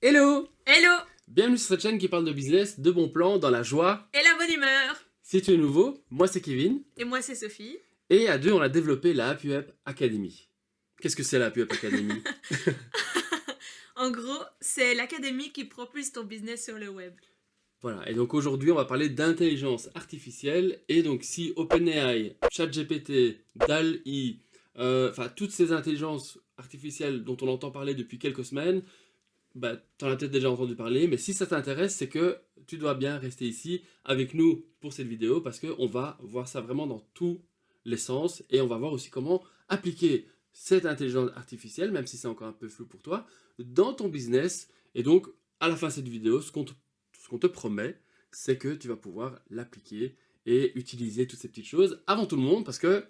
Hello! Hello! Bienvenue sur cette chaîne qui parle de business, de bons plans, dans la joie. Et la bonne humeur! Si tu es nouveau, moi c'est Kevin. Et moi c'est Sophie. Et à deux, on a développé la Happy Web Academy. Qu'est-ce que c'est la Happy Web Academy? En gros, c'est l'académie qui propulse ton business sur le web. Voilà, et donc aujourd'hui, on va parler d'intelligence artificielle. Et donc si OpenAI, ChatGPT, DALL-E, enfin toutes ces intelligences artificielles dont on entend parler depuis quelques semaines, bah, t'en as peut-être déjà entendu parler, mais si ça t'intéresse, c'est que tu dois bien rester ici avec nous pour cette vidéo parce qu'on va voir ça vraiment dans tous les sens et on va voir aussi comment appliquer cette intelligence artificielle, même si c'est encore un peu flou pour toi, dans ton business. Et donc, à la fin de cette vidéo, ce qu'on te promet, c'est que tu vas pouvoir l'appliquer et utiliser toutes ces petites choses avant tout le monde parce que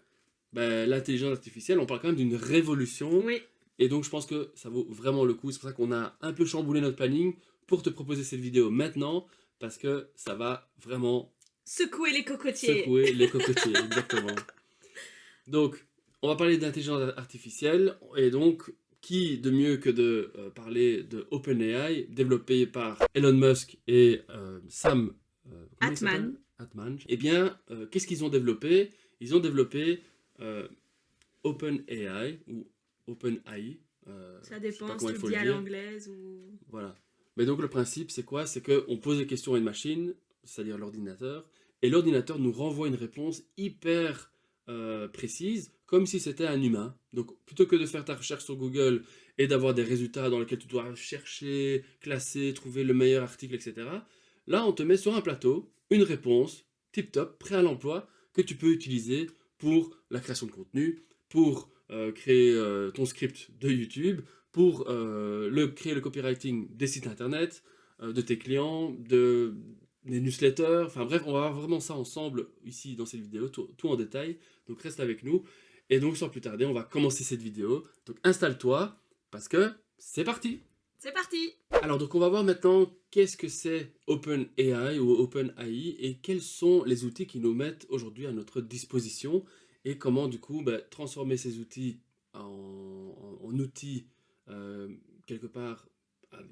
ben, l'intelligence artificielle, on parle quand même d'une révolution. Oui. Et donc je pense que ça vaut vraiment le coup. C'est pour ça qu'on a un peu chamboulé notre planning pour te proposer cette vidéo maintenant. Parce que ça va vraiment Secouer les cocotiers. secouer les cocotiers. Exactement. Donc on va parler d'intelligence artificielle. Et donc qui de mieux que de parler de OpenAI, développé par Elon Musk et Sam comment il s'appelle Altman. Eh bien, qu'est-ce qu'ils ont développé? Ils ont développé OpenAI ou OpenAI. Ça je sais pas dépend comment si il tu faut le dis le à dire. l'anglaise ou... Voilà. Mais donc le principe, c'est quoi? C'est qu'on pose des questions à une machine, c'est-à-dire l'ordinateur, et l'ordinateur nous renvoie une réponse hyper précise, comme si c'était un humain. Donc plutôt que de faire ta recherche sur Google et d'avoir des résultats dans lesquels tu dois chercher, classer, trouver le meilleur article, etc., là on te met sur un plateau une réponse tip-top, prêt à l'emploi, que tu peux utiliser pour la création de contenu, pour créer ton script de YouTube, pour créer le copywriting des sites internet, de tes clients, des newsletters. Enfin bref, on va voir vraiment ça ensemble ici dans cette vidéo, tout en détail. Donc reste avec nous. Et donc sans plus tarder, on va commencer cette vidéo. Donc installe-toi parce que c'est parti. C'est parti! Alors donc on va voir maintenant qu'est-ce que c'est OpenAI ou OpenAI et quels sont les outils qui nous mettent aujourd'hui à notre disposition et comment du coup transformer ces outils en outils euh, quelque part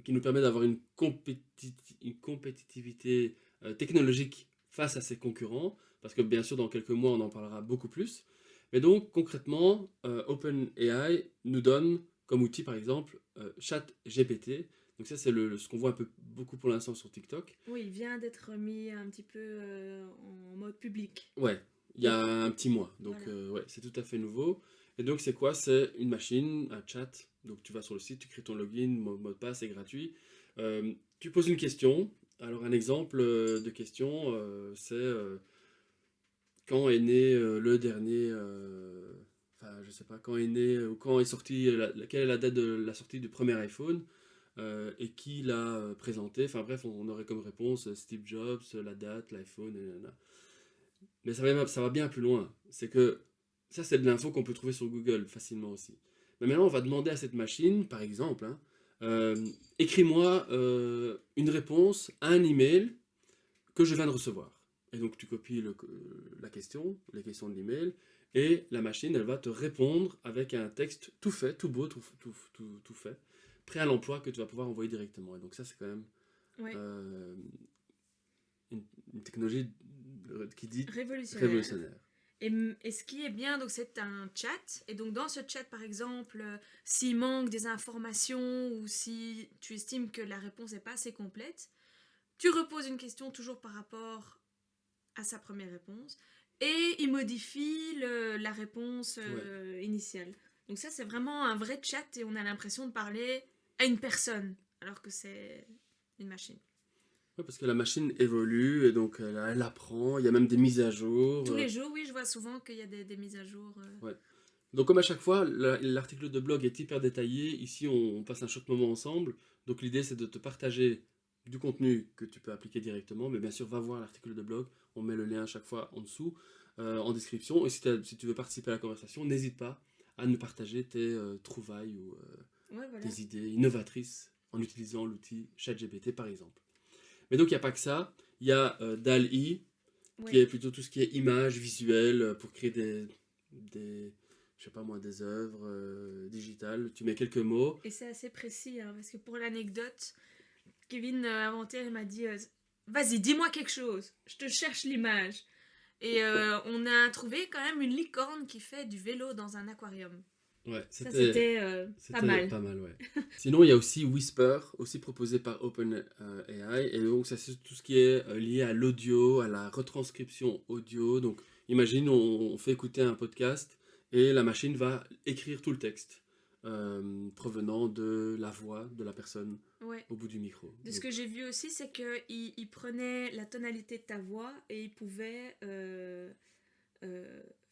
qui nous permet d'avoir une compétitivité technologique face à ses concurrents parce que bien sûr dans quelques mois on en parlera beaucoup plus. Mais donc concrètement OpenAI nous donne comme outil par exemple ChatGPT. Donc ça c'est ce qu'on voit un peu beaucoup pour l'instant sur TikTok. Oui, il vient d'être mis un petit peu en mode public. Ouais, il y a un petit mois. Donc Voilà. ouais, c'est tout à fait nouveau. Et donc c'est quoi? C'est une machine, un chat. Donc tu vas sur le site, tu crées ton login, mot de passe, c'est gratuit. Tu poses une question. Alors un exemple de question, c'est quand est né le dernier... Enfin, je sais pas, quand est né ou quand est sorti, quelle est la date de la sortie du premier iPhone et qui l'a présenté. Enfin bref, on aurait comme réponse Steve Jobs, la date, l'iPhone, et nanana. Mais ça va bien plus loin. C'est que ça, c'est de l'info qu'on peut trouver sur Google facilement aussi. Mais maintenant, on va demander à cette machine, par exemple, hein, écris-moi une réponse à un email que je viens de recevoir. Et donc, tu copies la question, les questions de l'email, et la machine, elle va te répondre avec un texte tout fait, tout beau, tout fait, prêt à l'emploi que tu vas pouvoir envoyer directement. Et donc, ça, c'est quand même Oui. euh, une technologie qui dit Révolutionnaire. révolutionnaire. Et ce qui est bien, donc c'est un chat. Et donc dans ce chat, par exemple, s'il manque des informations ou si tu estimes que la réponse n'est pas assez complète, tu reposes une question toujours par rapport à sa première réponse et il modifie la réponse initiale. Donc ça, c'est vraiment un vrai chat et on a l'impression de parler à une personne alors que c'est une machine. Ouais, parce que la machine évolue et donc elle apprend, il y a même des mises à jour. Tous les jours, oui, je vois souvent qu'il y a des mises à jour. Ouais. Donc comme à chaque fois, l'article de blog est hyper détaillé. Ici, on passe un chouette moment ensemble. Donc l'idée, c'est de te partager du contenu que tu peux appliquer directement. Mais bien sûr, va voir l'article de blog. On met le lien à chaque fois en dessous, en description. Et si tu veux participer à la conversation, n'hésite pas à nous partager tes trouvailles ou Ouais, voilà. tes idées innovatrices en utilisant l'outil ChatGPT par exemple. Mais donc il n'y a pas que ça. Il y a DALL-E, qui est plutôt tout ce qui est image, visuel, pour créer des je sais pas moi, des œuvres digitales, tu mets quelques mots. Et c'est assez précis, hein, parce que pour l'anecdote, Kevin avant-hier, il m'a dit vas-y, dis-moi quelque chose, je te cherche l'image. Et on a trouvé quand même une licorne qui fait du vélo dans un aquarium. Ouais, Ça, c'était pas mal. Pas mal, ouais. Sinon, il y a aussi Whisper, aussi proposé par OpenAI. Et donc, ça, c'est tout ce qui est lié à l'audio, à la retranscription audio. Donc, imagine, on fait écouter un podcast et la machine va écrire tout le texte provenant de la voix de la personne Ouais. au bout du micro. De ce que j'ai vu aussi, c'est qu'il prenait la tonalité de ta voix et il pouvait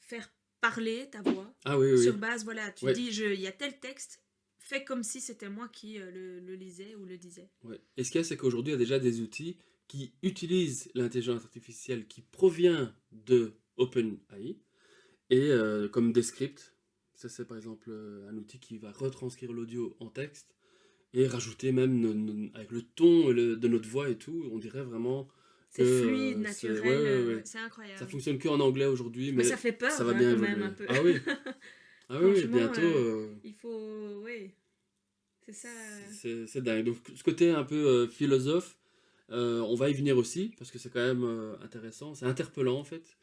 faire parler ta voix. Ah oui, oui. Sur base, voilà, tu Ouais. dis, il y a tel texte, fais comme si c'était moi qui le lisais ou le disais. Ouais. Et ce qu'il y a, c'est qu'aujourd'hui, il y a déjà des outils qui utilisent l'intelligence artificielle qui provient de OpenAI et comme Descript. Ça, c'est par exemple un outil qui va retranscrire l'audio en texte et rajouter même avec le ton de notre voix et tout, on dirait vraiment C'est que fluide, c'est naturel, ouais. c'est incroyable. Ça fonctionne que en anglais aujourd'hui, Mais mais ça fait peur, ça va hein, bien quand évoluer. même un peu. Ah oui, ah oui, Franchement, bientôt. il faut, oui, c'est ça. C'est dingue. Donc ce côté un peu philosophe, on va y venir aussi parce que c'est quand même intéressant, c'est interpellant en fait.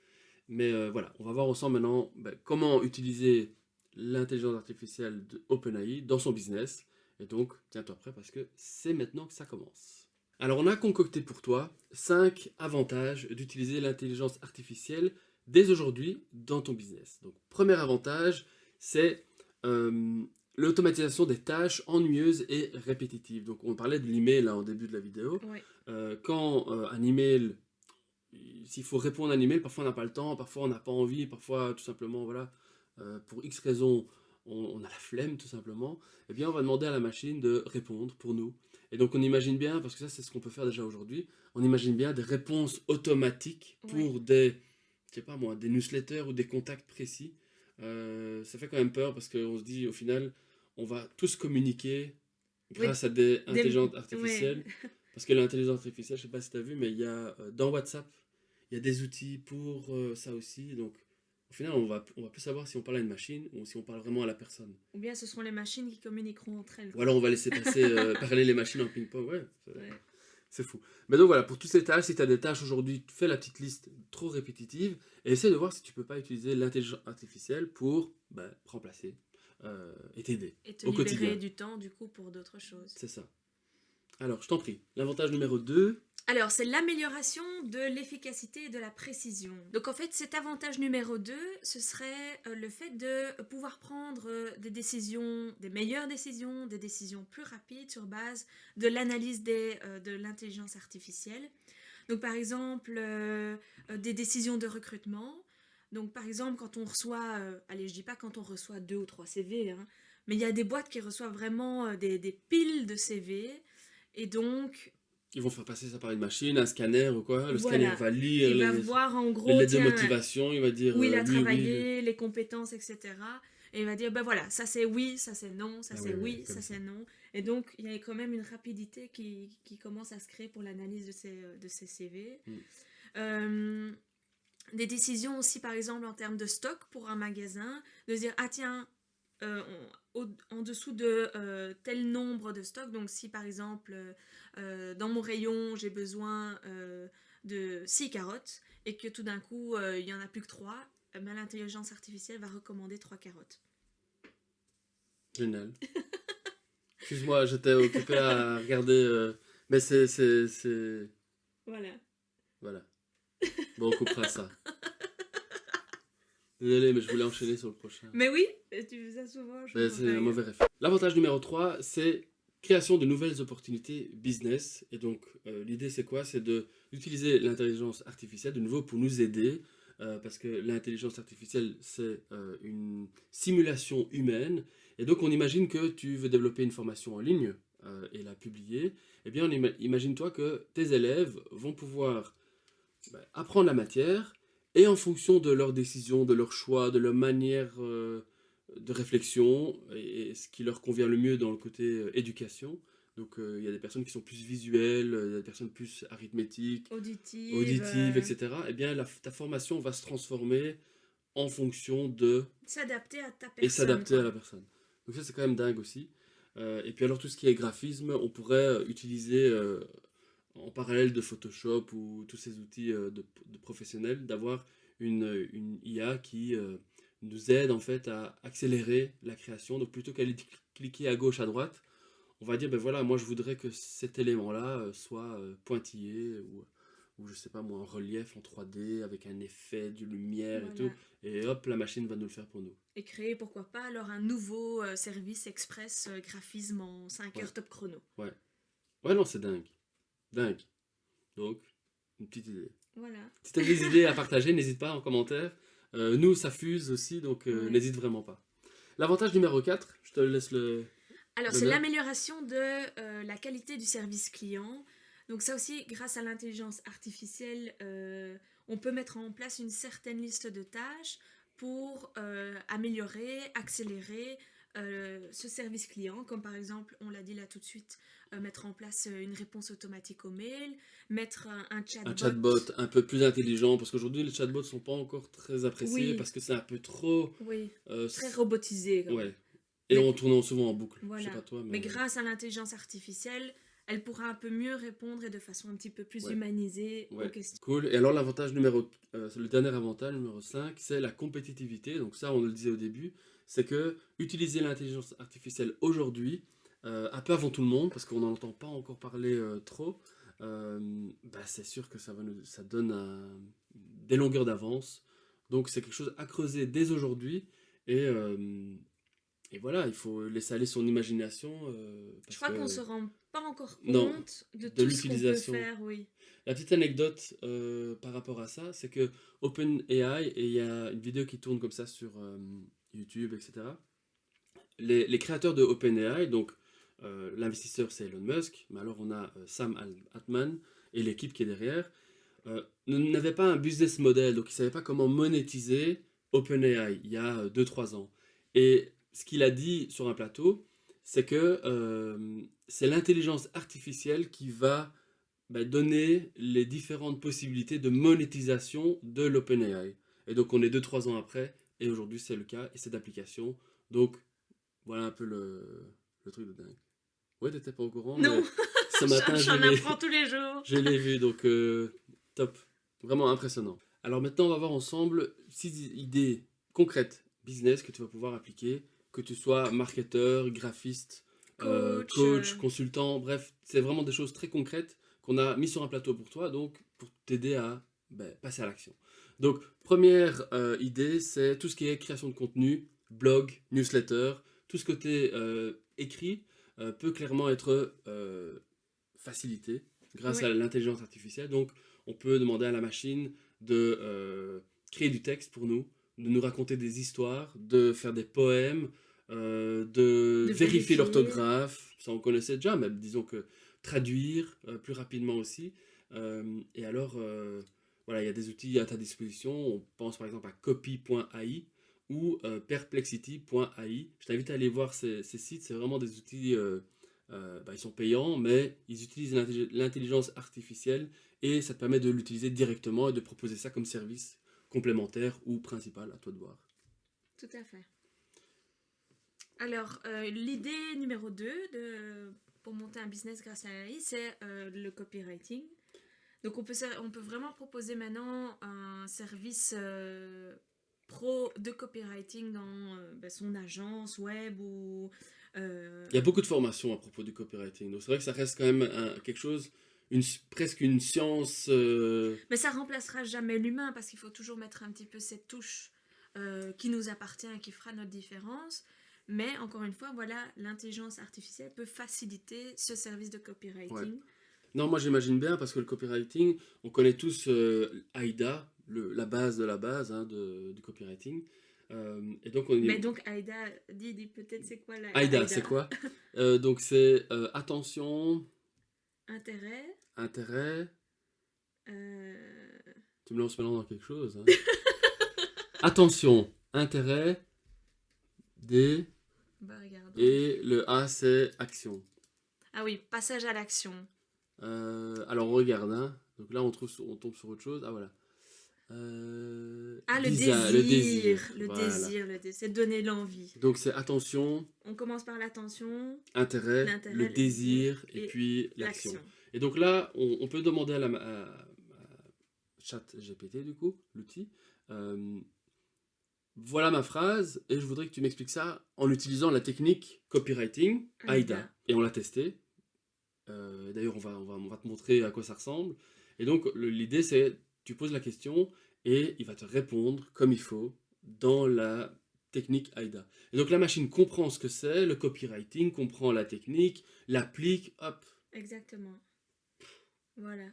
Mais voilà, on va voir ensemble maintenant comment utiliser l'intelligence artificielle de OpenAI dans son business. Et donc, tiens-toi prêt parce que c'est maintenant que ça commence. Alors, on a concocté pour toi 5 avantages d'utiliser l'intelligence artificielle dès aujourd'hui dans ton business. Donc, premier avantage, c'est l'automatisation des tâches ennuyeuses et répétitives. Donc, on parlait de l'email là en début de la vidéo. Ouais. Quand un email, s'il faut répondre à un email, parfois on n'a pas le temps, parfois on n'a pas envie, parfois tout simplement, voilà, pour X raisons, on a la flemme tout simplement, eh bien on va demander à la machine de répondre pour nous. Et donc on imagine bien, parce que ça c'est ce qu'on peut faire déjà aujourd'hui, on imagine bien des réponses automatiques pour des, je sais pas moi, des newsletters ou des contacts précis. Ça fait quand même peur parce qu'on se dit au final, on va tous communiquer grâce à des intelligences artificielles. Ouais. Parce que l'intelligence artificielle, je sais pas si tu as vu, mais il y a dans WhatsApp, il y a des outils pour ça aussi. Donc au final, on va plus savoir si on parle à une machine ou si on parle vraiment à la personne. Ou bien ce seront les machines qui communiqueront entre elles. Ou alors on va laisser passer parler les machines en ping-pong. Ouais, Ouais. c'est fou. Mais donc voilà, pour toutes ces tâches, si tu as des tâches aujourd'hui, fais la petite liste trop répétitive et essaie de voir si tu peux pas utiliser l'intelligence artificielle pour remplacer et t'aider Et te au libérer quotidien. du temps, du coup, pour d'autres choses. C'est ça. Alors, je t'en prie. L'avantage numéro 2. Alors, c'est l'amélioration de l'efficacité et de la précision. Donc, en fait, cet avantage numéro 2, ce serait le fait de pouvoir prendre des décisions, des meilleures décisions, des décisions plus rapides sur base de l'analyse de l'intelligence artificielle. Donc, par exemple, des décisions de recrutement. Donc, par exemple, quand on reçoit, allez, je dis pas quand on reçoit 2 ou 3 CV, hein, mais il y a des boîtes qui reçoivent vraiment des piles de CV. Et donc, Ils vont faire passer ça par une machine, un scanner ou quoi. Le voilà, scanner va lire il va les voir en gros, lettres de tiens, motivation. Il va dire où il a oui, travaillé, les compétences, etc. Et il va dire, ben voilà, ça c'est oui, ça c'est non, ça Ah c'est oui, oui, comme ça ça. c'est non. Et donc, il y a quand même une rapidité qui commence à se créer pour l'analyse de ces CV. Des décisions aussi, par exemple, en termes de stock pour un magasin, de se dire, ah tiens, en dessous de tel nombre de stocks, donc si par exemple, dans mon rayon, j'ai besoin de 6 carottes, et que tout d'un coup, il n'y en a plus que 3, ben, l'intelligence artificielle va recommander 3 carottes. Génial. Excuse-moi, j'étais occupé à regarder. Mais c'est. Voilà. Voilà. Bon, on coupera ça. Désolé, mais je voulais enchaîner sur le prochain. Mais oui, tu fais ça souvent. Mais c'est un mauvais ref. L'avantage numéro 3, c'est création de nouvelles opportunités business. Et donc, l'idée, c'est quoi? C'est d'utiliser l'intelligence artificielle de nouveau pour nous aider. Parce que l'intelligence artificielle, c'est une simulation humaine. Et donc, on imagine que tu veux développer une formation en ligne et la publier. Eh bien, imagine-toi que tes élèves vont pouvoir apprendre la matière et en fonction de leurs décisions, de leurs choix, de leur manière de réflexion et ce qui leur convient le mieux dans le côté éducation. Donc il y a des personnes qui sont plus visuelles, il y a des personnes plus arithmétiques, Auditive, auditives, etc. Eh bien ta formation va se transformer en fonction de... S'adapter à ta et personne. s'adapter à quoi. la personne. Donc ça, c'est quand même dingue aussi. Et puis alors, tout ce qui est graphisme, on pourrait utiliser en parallèle de Photoshop ou tous ces outils de professionnels, d'avoir une IA qui nous aide en fait à accélérer la création. Donc plutôt qu'aller cliquer à gauche, à droite, on va dire, ben voilà, moi je voudrais que cet élément-là soit pointillé ou je sais pas moi, en relief en 3D avec un effet de lumière et tout. Voilà. Et hop, la machine va nous le faire pour nous. Et créer, pourquoi pas, alors un nouveau service express graphisme en 5 Ouais, heures top chrono. ouais. Ouais, non, c'est dingue. Dingue. Donc, une petite idée. Voilà. Si tu as des idées à partager, n'hésite pas en commentaire. Nous, ça fuse aussi, donc Ouais. n'hésite vraiment pas. L'avantage numéro 4, je te laisse Alors, c'est l'honneur. l'amélioration de la qualité du service client. Donc ça aussi, grâce à l'intelligence artificielle, on peut mettre en place une certaine liste de tâches pour améliorer, accélérer ce service client, comme par exemple, on l'a dit là tout de suite, mettre en place une réponse automatique au mail, mettre un Un chatbot. chatbot un peu plus intelligent, parce qu'aujourd'hui, les chatbots sont pas encore très appréciés, Oui, parce que c'est un peu trop... oui, euh, très s- robotisé. Quoi. ouais. Et Mais en tournant souvent en boucle. Je sais voilà. pas toi, Mais mais... grâce à l'intelligence artificielle, elle pourra un peu mieux répondre et de façon un petit peu plus Ouais. humanisée aux Ouais, questions. cool. Et alors l'avantage c'est le dernier avantage, numéro 5, c'est la compétitivité. Donc ça, on le disait au début, c'est que utiliser l'intelligence artificielle aujourd'hui, un peu avant tout le monde, parce qu'on n'en entend pas encore parler trop, bah, c'est sûr que ça donne des longueurs d'avance. Donc c'est quelque chose à creuser dès aujourd'hui. Et, euh, et voilà, il faut laisser aller son imagination, Je parce crois qu'on se que... rend pas encore Non, compte de de tout ce qu'on peut l'utilisation. faire, oui. La petite anecdote par rapport à ça, c'est que OpenAI, et il y a une vidéo qui tourne comme ça sur YouTube, etc. Les créateurs de OpenAI, donc l'investisseur c'est Elon Musk, mais alors on a Sam Altman et l'équipe qui est derrière, n'avaient pas un business model, donc ils ne savaient pas comment monétiser OpenAI il y a 2 3 ans. Et ce qu'il a dit sur un plateau, c'est que c'est l'intelligence artificielle qui va donner les différentes possibilités de monétisation de l'OpenAI. Et donc on est 2 3 ans après, et aujourd'hui c'est le cas, et c'est d'application. Donc voilà un peu le truc de dingue. Ouais, t'étais pas au courant, Non, mais ce matin j'en apprends tous les jours. je l'ai vu, donc top. Vraiment impressionnant. Alors maintenant on va voir ensemble 6 idées concrètes, business, que tu vas pouvoir appliquer, que tu sois marketeur, graphiste, Coach. coach, consultant, bref, c'est vraiment des choses très concrètes qu'on a mis sur un plateau pour toi, donc pour t'aider à passer à l'action. Donc, première idée, c'est tout ce qui est création de contenu, blog, newsletter, tout ce côté écrit peut clairement être facilité grâce Oui, à l'intelligence artificielle. Donc, on peut demander à la machine de créer du texte pour nous, de nous raconter des histoires, de faire des poèmes, de de vérifier vérifier. l'orthographe, ça on connaissait déjà, mais disons que traduire plus rapidement aussi. Et alors, voilà, il y a des outils à ta disposition. On pense par exemple à copy.ai ou perplexity.ai. Je t'invite à aller voir ces sites, c'est vraiment des outils, ils sont payants, mais ils utilisent l'intelligence artificielle et ça te permet de l'utiliser directement et de proposer ça comme service complémentaire ou principal, à toi de voir. Tout à fait. Alors, l'idée numéro 2 pour monter un business grâce à l'AI, c'est le copywriting. Donc, on peut vraiment proposer maintenant un service pro de copywriting dans son agence web ou... Il y a beaucoup de formations à propos du copywriting, donc c'est vrai que ça reste quand même quelque chose, presque une science. Mais ça remplacera jamais l'humain parce qu'il faut toujours mettre un petit peu cette touche qui nous appartient et qui fera notre différence. Mais encore une fois, voilà, l'intelligence artificielle peut faciliter ce service de Ouais. copywriting. Non, moi j'imagine bien parce que le copywriting, on connaît tous AIDA, la base de la base hein, du copywriting. Et donc on Mais est... donc, Aïda, dis peut-être c'est quoi la AIDA, Aïda? c'est quoi? Donc c'est attention, Intérêt. intérêt. euh, Tu me lances maintenant dans quelque chose. Hein. Attention, intérêt, D, regardons. et le A c'est action. Ah oui, passage à l'action. Alors on regarde, hein. Donc là on tombe sur autre chose. Ah voilà. Ah, le désir. le Voilà. désir, c'est donner l'envie. Donc c'est attention, On commence par l'attention, intérêt, l'intérêt, le le désir et et puis l'action. l'action. Et donc là, on peut demander à ChatGPT, du coup, l'outil, voilà ma phrase et je voudrais que tu m'expliques ça en utilisant la technique copywriting AIDA. Et on l'a testé. D'ailleurs, on va te montrer à quoi ça ressemble. Et donc, l'idée, c'est tu poses la question et il va te répondre comme il faut dans la technique AIDA. Et donc, la machine comprend ce que c'est, le copywriting, comprend la technique, l'applique, hop. Exactement. Voilà.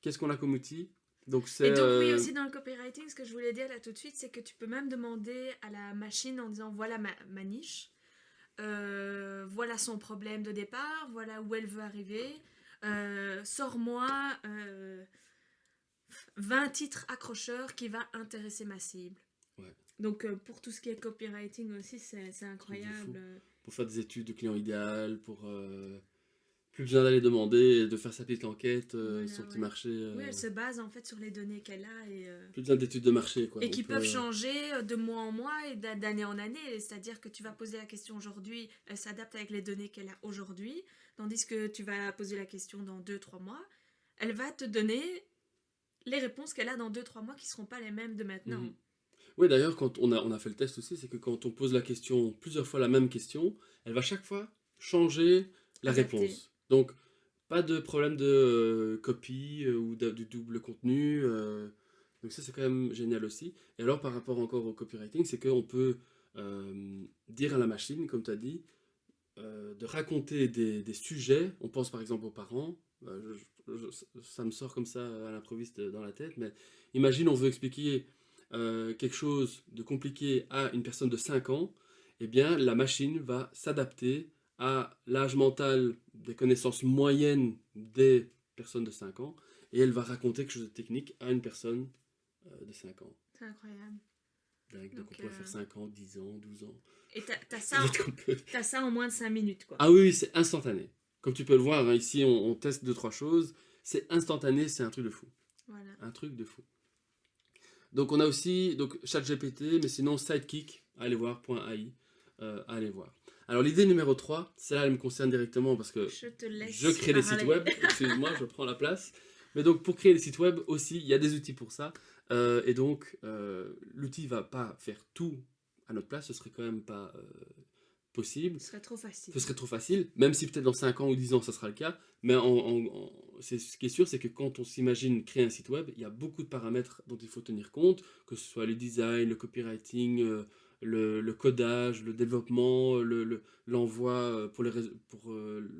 Qu'est-ce qu'on a comme outil? Donc, Et donc, oui, aussi dans le copywriting, ce que je voulais dire là tout de suite, c'est que tu peux même demander à la machine en disant voilà ma niche, voilà son problème de départ, voilà où elle veut arriver, sors-moi 20 titres accrocheurs qui va intéresser ma cible. Ouais. Donc, pour tout ce qui est copywriting aussi, c'est incroyable. Pour faire des études de client idéal, pour plus besoin d'aller demander, de faire sa petite enquête Voilà, sur le petit ouais. marché. Oui, elle se base en fait sur les données qu'elle a et Plus besoin d'études de marché, quoi. qui peuvent changer de mois en mois et d'année en année. C'est-à-dire que tu vas poser la question aujourd'hui, elle s'adapte avec les données qu'elle a aujourd'hui, tandis que tu vas poser la question dans 2-3 mois, elle va te donner les réponses qu'elle a dans 2-3 mois qui ne seront pas les mêmes de maintenant. Mhm. Oui, d'ailleurs, quand on a fait le test aussi, c'est que quand on pose la question, plusieurs fois la même question, elle va chaque fois changer la Adapter. réponse. Donc, pas de problème de copie ou du double contenu. Donc ça, c'est quand même génial aussi. Et alors, par rapport encore au copywriting, c'est qu'on peut dire à la machine, comme tu as dit, de raconter des sujets. On pense par exemple aux parents. Ça me sort comme ça à l'improviste dans la tête, mais imagine on veut expliquer quelque chose de compliqué à une personne de 5 ans, eh bien la machine va s'adapter à l'âge mental des connaissances moyennes des personnes de 5 ans, et elle va raconter quelque chose de technique à une personne de 5 ans. C'est incroyable. Donc on pourrait faire 5 ans, 10 ans, 12 ans. Et t'as ça en moins de 5 minutes, quoi. Ah oui, c'est instantané. Comme tu peux le voir, hein, ici on teste 2-3 choses. C'est instantané, c'est un truc de fou. Voilà. Un truc de fou. Donc on a aussi ChatGPT, mais sinon Sidekick, allez voir, .ai, allez voir. Alors l'idée numéro 3, celle-là elle me concerne directement parce que je crée des sites web. Excuse-moi, je prends la place. Mais donc pour créer des sites web aussi, il y a des outils pour ça. Et donc l'outil va pas faire tout à notre place, ce serait quand même pas possible. Ce serait trop facile. Ce serait trop facile, même si peut-être dans 5 ans ou 10 ans ça sera le cas. Mais ce qui est sûr, c'est que quand on s'imagine créer un site web, il y a beaucoup de paramètres dont il faut tenir compte, que ce soit le design, le copywriting, le codage, le développement, l'envoi pour le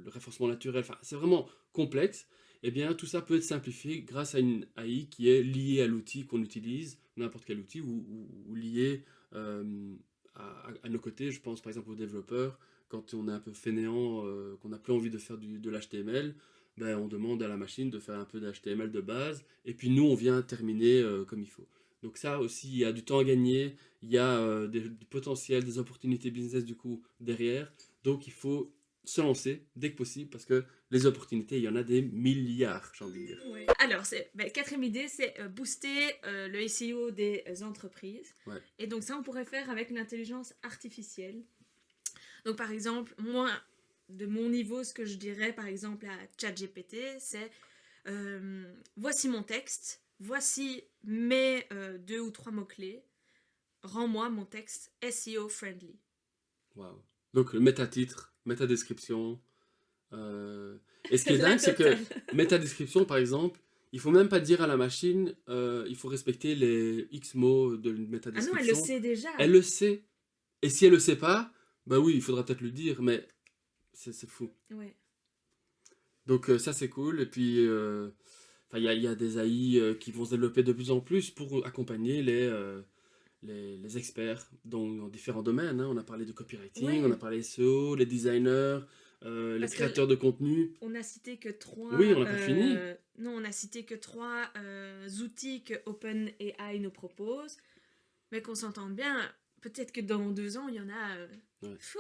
référencement naturel. Enfin, c'est vraiment complexe. Eh bien, tout ça peut être simplifié grâce à une AI qui est liée à l'outil qu'on utilise, n'importe quel outil, ou liée à nos côtés. Je pense par exemple aux développeurs, quand on est un peu fainéant, qu'on n'a plus envie de faire de l'HTML, ben, on demande à la machine de faire un peu d'HTML de base, et puis nous on vient terminer comme il faut. Donc ça aussi, il y a du temps à gagner, il y a du potentiel, des opportunités business du coup derrière, donc il faut se lancer dès que possible, parce que les opportunités, il y en a des milliards, j'ai envie de dire. Ouais. Alors, quatrième idée, c'est booster le SEO des entreprises. Ouais. Et donc ça, on pourrait faire avec l'intelligence artificielle. Donc par exemple, moi, de mon niveau, ce que je dirais par exemple à ChatGPT, c'est voici mon texte, voici mes 2 ou 3 mots-clés, rends-moi mon texte SEO friendly. Wow. Donc le méta-titre, méta-description. Et ce qui est dingue, c'est que méta-description, par exemple, il faut même pas dire à la machine, il faut respecter les X mots de méta-description. Ah non, elle le sait déjà. Elle le sait. Et si elle le sait pas, bah oui, il faudra peut-être le dire, mais c'est fou. Ouais. Donc ça, c'est cool. Et puis, il y a des AI qui vont se développer de plus en plus pour accompagner les experts dans différents domaines. Hein. On a parlé de copywriting, Ouais. on a parlé SEO, les designers, les créateurs de contenu. On a cité que 3... Oui, on n'a pas fini. Non, on a cité que 3 outils que OpenAI nous propose. Mais qu'on s'entende bien, peut-être que dans 2 ans, il y en a... Ouais. Fou.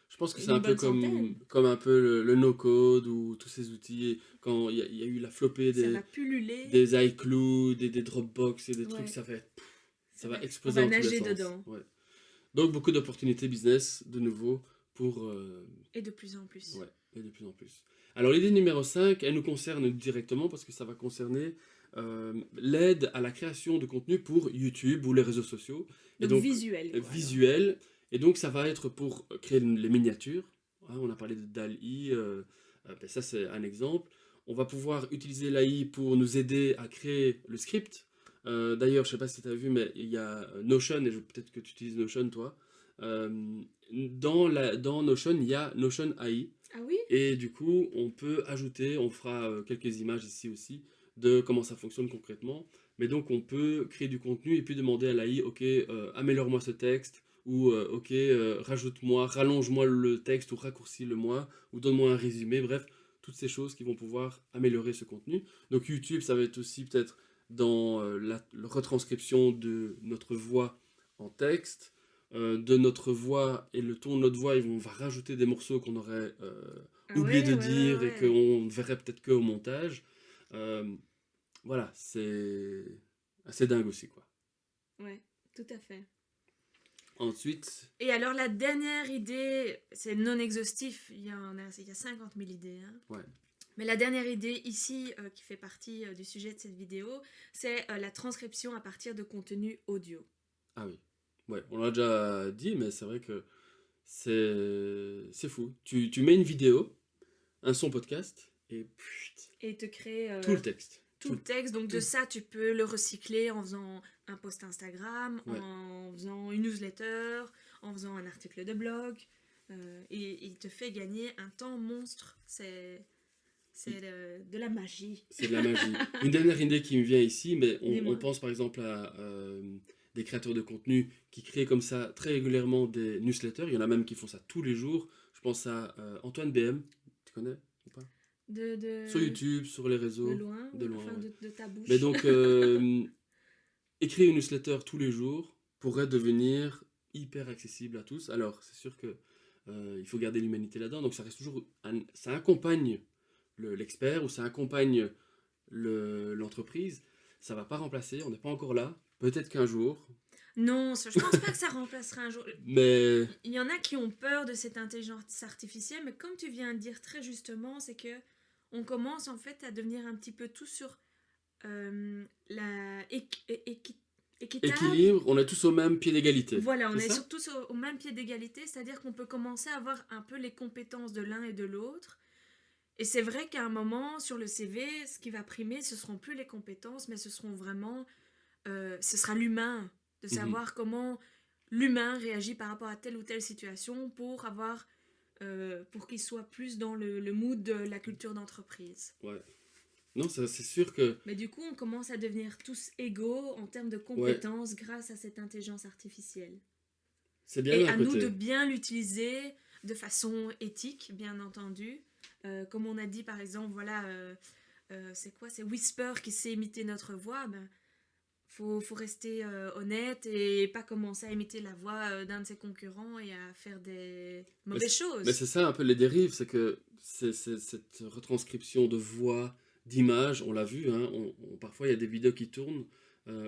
Je pense que c'est Une un peu bonne centaine. comme un peu le no-code ou tous ces outils. Quand il y a eu la flopée Ça va pulluler. des iCloud, des Dropbox et des trucs, Ouais, ça va on exploser va dans tous les nager sens. dedans. Ouais. Donc beaucoup d'opportunités business, de nouveau, pour... Et de plus en plus. ouais, et de plus en plus. Alors l'idée numéro 5, elle nous concerne directement parce que ça va concerner l'aide à la création de contenu pour YouTube ou les réseaux sociaux. Et Donc donc visuel, quoi, alors. visuel. Et donc ça va être pour créer les miniatures. Hein, on a parlé de DALL-E, ben ça c'est un exemple. On va pouvoir utiliser l'AI pour nous aider à créer le script. D'ailleurs, je sais pas si tu as vu, mais il y a Notion, et peut-être que tu utilises Notion toi. Dans Notion, il y a Notion AI. Ah oui? Et du coup, on peut ajouter, on fera quelques images ici aussi, de comment ça fonctionne concrètement. Mais donc, on peut créer du contenu et puis demander à l'AI, ok, améliore-moi ce texte, ou ok, rajoute-moi, rallonge-moi le texte, ou raccourcis-le-moi, ou donne-moi un résumé, bref, toutes ces choses qui vont pouvoir améliorer ce contenu. Donc, YouTube, ça va être aussi peut-être dans la retranscription de notre voix en texte, de notre voix et le ton de notre voix, on va rajouter des morceaux qu'on aurait Ah oublié de ouais, ouais, ouais, dire et ouais. qu'on ne verrait peut-être qu'au montage. Euh, voilà, c'est assez dingue aussi, quoi. Ouais, tout à fait. Ensuite, Et alors la dernière idée, c'est non exhaustif, il y a 50 000 idées. Hein. ouais, Mais la dernière idée ici, qui fait partie du sujet de cette vidéo, c'est la transcription à partir de contenu audio. ah oui, ouais, on l'a déjà dit, mais c'est vrai que c'est fou. Tu mets une vidéo, un son podcast, et pfft, Et te crée tout le texte. tout le texte. Donc de tout. ça, tu peux le recycler en faisant un post Instagram, Ouais. en faisant une newsletter, en faisant un article de blog. Et il te fait gagner un temps monstre. C'est de la magie. C'est de la magie. Une dernière idée qui me vient ici, mais on Dis-moi. pense par exemple à des créateurs de contenu qui créent comme ça très régulièrement des newsletters. Il y en a même qui font ça tous les jours. Je pense à Antoine BM, tu connais ou pas? Sur De YouTube, sur les réseaux, loin, de loin, enfin ouais. de ta bouche. Mais donc, écrire une newsletter tous les jours pourrait devenir hyper accessible à tous. Alors, c'est sûr que il faut garder l'humanité là-dedans, donc ça reste toujours, ça accompagne l'expert ou ça accompagne l'entreprise. Ça va pas remplacer, on n'est pas encore là. Peut-être qu'un jour, Non, je pense pas que ça remplacera un jour. mais Il y en a qui ont peur de cette intelligence artificielle, mais comme tu viens de dire très justement, c'est que on commence en fait à devenir un petit peu tout sur la équitable. équilibre, on est tous au même pied d'égalité. Voilà, on C'est est ça? surtout au même pied d'égalité, c'est-à-dire qu'on peut commencer à avoir un peu les compétences de l'un et de l'autre. Et c'est vrai qu'à un moment, sur le CV, ce qui va primer, ce seront plus les compétences, mais ce seront vraiment, ce sera l'humain, de Mhm. savoir comment l'humain réagit par rapport à telle ou telle situation pour qu'il soit plus dans le mood de la culture d'entreprise. Ouais. Non, c'est sûr que Mais du coup, on commence à devenir tous égaux en termes de ouais, compétences grâce à cette intelligence artificielle. c'est bien Et d'un à nous de côté. bien l'utiliser de façon éthique, bien entendu. Comme on a dit, par exemple, voilà, c'est quoi? C'est Whisper qui sait imiter notre voix. Ben, faut rester honnête et pas commencer à imiter la voix d'un de ses concurrents et à faire des Mais mauvaises mais choses. c'est ça un peu les dérives, c'est que cette retranscription de voix, d'image, on l'a vu, hein, parfois il y a des vidéos qui tournent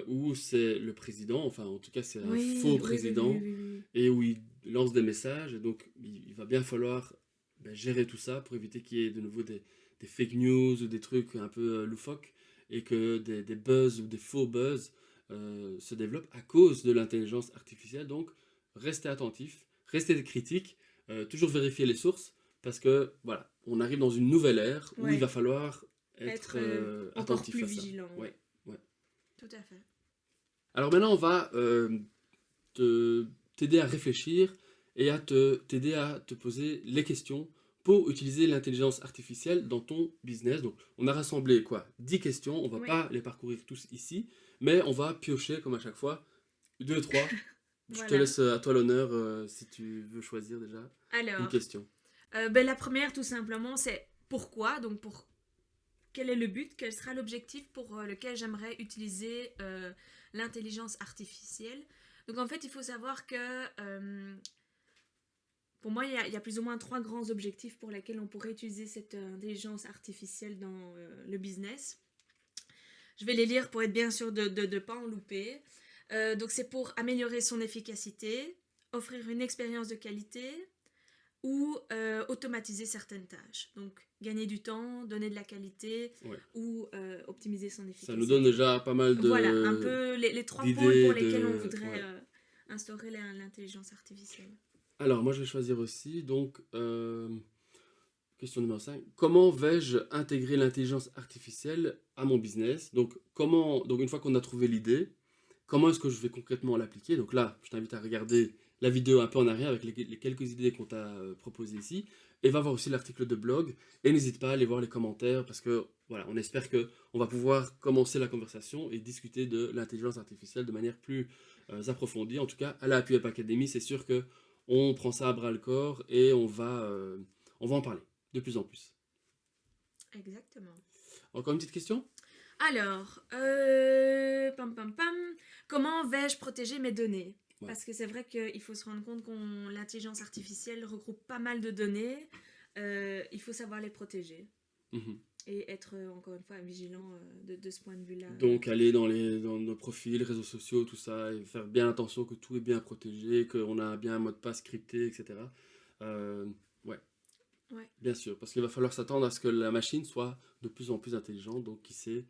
où c'est le président, enfin en tout cas c'est un faux Oui, oui, oui, oui, président, oui, oui. et où il lance des messages, et donc il va bien falloir gérer tout ça pour éviter qu'il y ait de nouveau des fake news ou des trucs un peu loufoques, et que des buzz ou des faux buzz se développent à cause de l'intelligence artificielle. Donc restez attentifs, restez critiques, toujours vérifier les sources, parce que voilà, on arrive dans une nouvelle ère où il Ouais, va falloir être être encore attentif plus à ça. vigilant. Ouais, ouais. Tout à fait. Alors maintenant, on va t'aider à réfléchir et t'aider à te poser les questions pour utiliser l'intelligence artificielle dans ton business. Donc, on a rassemblé quoi 10 questions, on va Oui. pas les parcourir tous ici, mais on va piocher comme à chaque fois 2, 3. Je te Voilà. laisse à toi l'honneur si tu veux choisir déjà une Alors, question. la première, tout simplement, c'est pourquoi. Donc, quel est le but, quel sera l'objectif pour lequel j'aimerais utiliser l'intelligence artificielle. Donc, en fait, il faut savoir que pour moi, il y a plus ou moins 3 grands objectifs pour lesquels on pourrait utiliser cette intelligence artificielle dans le business. Je vais les lire pour être bien sûr de ne pas en louper. Donc c'est pour améliorer son efficacité, offrir une expérience de qualité ou automatiser certaines tâches. Donc gagner du temps, donner de la qualité Ouais. ou optimiser son efficacité. Ça nous donne déjà pas mal de Voilà, un peu les 3 d'idées pôles pour lesquels on de... voudrait ouais. instaurer l'intelligence artificielle. Alors, moi, je vais choisir aussi, donc, question numéro 5. Comment vais-je intégrer l'intelligence artificielle à mon business? Donc, une fois qu'on a trouvé l'idée, comment est-ce que je vais concrètement l'appliquer? Donc là, je t'invite à regarder la vidéo un peu en arrière avec les quelques idées qu'on t'a proposées ici. Et va voir aussi l'article de blog. Et n'hésite pas à aller voir les commentaires parce que, voilà, on espère qu'on va pouvoir commencer la conversation et discuter de l'intelligence artificielle de manière plus approfondie. En tout cas, à la Happy Up Academy, c'est sûr que on prend ça à bras le corps et on va en parler de plus en plus. Exactement. Encore une petite question? Alors, comment vais-je protéger mes données? Ouais. Parce que c'est vrai qu'il faut se rendre compte que l'intelligence artificielle regroupe pas mal de données. Il faut savoir les protéger. Mhm. Et être, encore une fois, vigilant de ce point de vue-là. Donc aller dans nos profils, réseaux sociaux, tout ça, et faire bien attention que tout est bien protégé, qu'on a bien un mot de passe crypté, etc. Ouais, Ouais. bien sûr, parce qu'il va falloir s'attendre à ce que la machine soit de plus en plus intelligente, donc qui sait,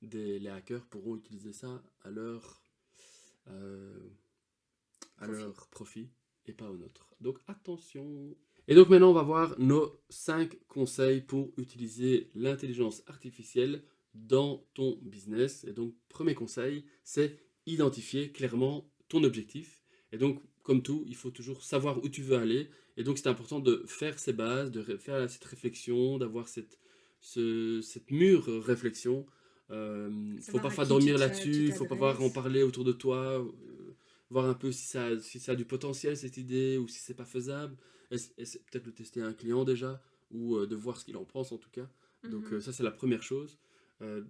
les hackers pourront utiliser ça euh, à leur profit et pas au nôtre. Donc attention. Et donc maintenant on va voir nos 5 conseils pour utiliser l'intelligence artificielle dans ton business. Et donc premier conseil, c'est identifier clairement ton objectif. Et donc comme tout, il faut toujours savoir où tu veux aller. Et donc c'est important de faire ces bases, de faire cette réflexion, d'avoir cette mûre réflexion. Faut Savoir à parfois qui tu dormir là-dessus, il faut pouvoir en t'adresses. parler autour de toi, voir un peu si ça a du potentiel cette idée ou si c'est pas faisable. Peut-être le tester à un client déjà ou de voir ce qu'il en pense en tout cas. Donc Mhm. ça c'est la première chose. Euh,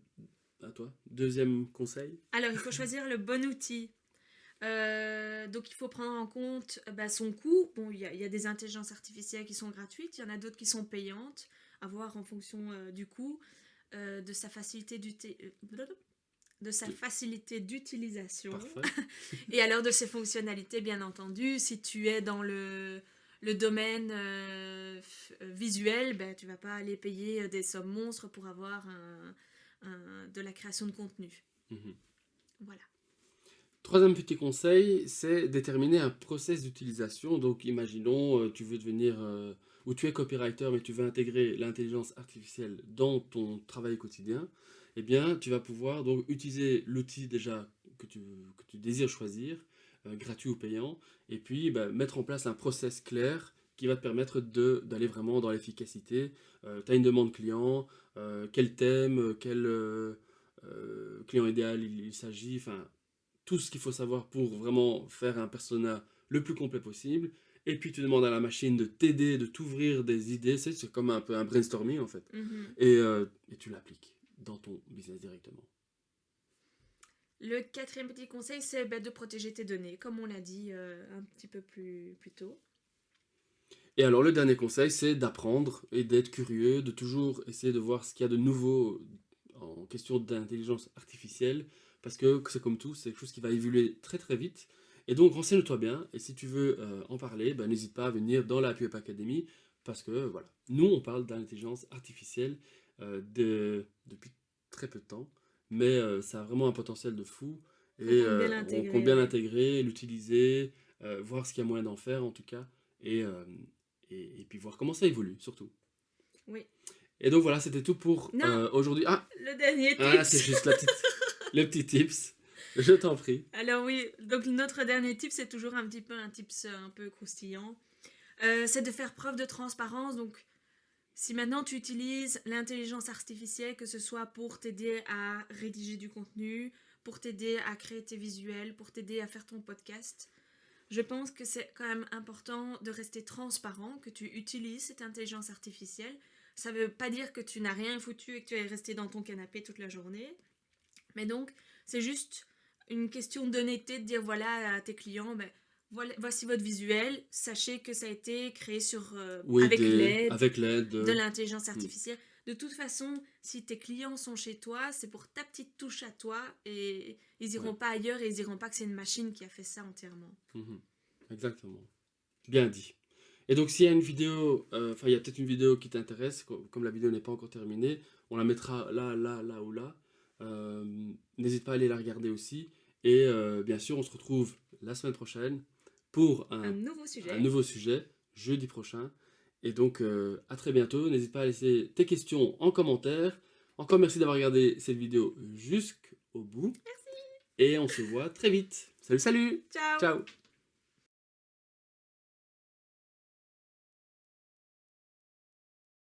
à toi. Deuxième conseil. Alors, il faut choisir le bon outil. Donc, il faut prendre en compte son coût. Bon, il y a des intelligences artificielles qui sont gratuites, il y en a d'autres qui sont payantes, à voir en fonction du coût, de sa facilité d'utilisation Parfait. et alors de ses fonctionnalités, bien entendu. Si tu es dans le domaine visuel, ben, tu vas pas aller payer des sommes monstres pour avoir de la création de contenu. Mhm. Voilà. Troisième petit conseil, c'est déterminer un process d'utilisation. Donc, imaginons, tu veux devenir, ou tu es copywriter, mais tu veux intégrer l'intelligence artificielle dans ton travail quotidien. Eh bien, tu vas pouvoir donc utiliser l'outil déjà que tu désires choisir, gratuit ou payant, et puis mettre en place un process clair qui va te permettre d'aller vraiment dans l'efficacité. Tu as une demande client, quel thème, quel client idéal il s'agit, enfin tout ce qu'il faut savoir pour vraiment faire un persona le plus complet possible. Et puis tu demandes à la machine de t'aider, de t'ouvrir des idées. C'est comme un peu un brainstorming en fait. Mhm. Et tu l'appliques dans ton business directement. Le quatrième petit conseil, c'est de protéger tes données, comme on l'a dit un petit peu plus tôt. Et alors le dernier conseil, c'est d'apprendre et d'être curieux, de toujours essayer de voir ce qu'il y a de nouveau en question d'intelligence artificielle, parce que c'est comme tout, c'est quelque chose qui va évoluer très très vite. Et donc renseigne-toi bien, et si tu veux en parler, n'hésite pas à venir dans la Happy Up Academy, parce que voilà, nous on parle d'intelligence artificielle depuis très peu de temps, mais ça a vraiment un potentiel de fou, On et compte bien on l'intégrer. compte bien Ouais. l'intégrer, l'utiliser, voir ce qu'il y a moyen d'en faire en tout cas, et, euh, et puis voir comment ça évolue surtout. Oui. Et donc voilà, c'était tout pour Non, aujourd'hui. le dernier C'est tips. juste le petit tips. Je t'en prie. Alors oui, donc notre dernier tip, c'est toujours un petit peu un tips un peu croustillant. C'est de faire preuve de transparence. Donc, si maintenant tu utilises l'intelligence artificielle, que ce soit pour t'aider à rédiger du contenu, pour t'aider à créer tes visuels, pour t'aider à faire ton podcast, je pense que c'est quand même important de rester transparent, que tu utilises cette intelligence artificielle. Ça ne veut pas dire que tu n'as rien foutu et que tu es resté dans ton canapé toute la journée. Mais donc, c'est juste une question d'honnêteté de dire voilà à tes clients, voici votre visuel, sachez que ça a été créé Oui, avec l'aide de de l'intelligence Mm. artificielle. De toute façon, si tes clients sont chez toi, c'est pour ta petite touche à toi et ils iront Ouais. pas ailleurs et ils diront pas que c'est une machine qui a fait ça entièrement. Mhm. Exactement. Bien dit. Et donc, s'il y a une vidéo, enfin, il y a peut-être une vidéo qui t'intéresse, comme la vidéo n'est pas encore terminée, on la mettra là ou là. Euh, N'hésite pas à aller la regarder aussi. Et bien sûr, on se retrouve la semaine prochaine pour Un nouveau un sujet. nouveau sujet, jeudi prochain. Et donc, à très bientôt. N'hésite pas à laisser tes questions en commentaire. Encore merci d'avoir regardé cette vidéo jusqu'au bout. Et on se voit très vite. Salut, salut! Ciao! Ciao!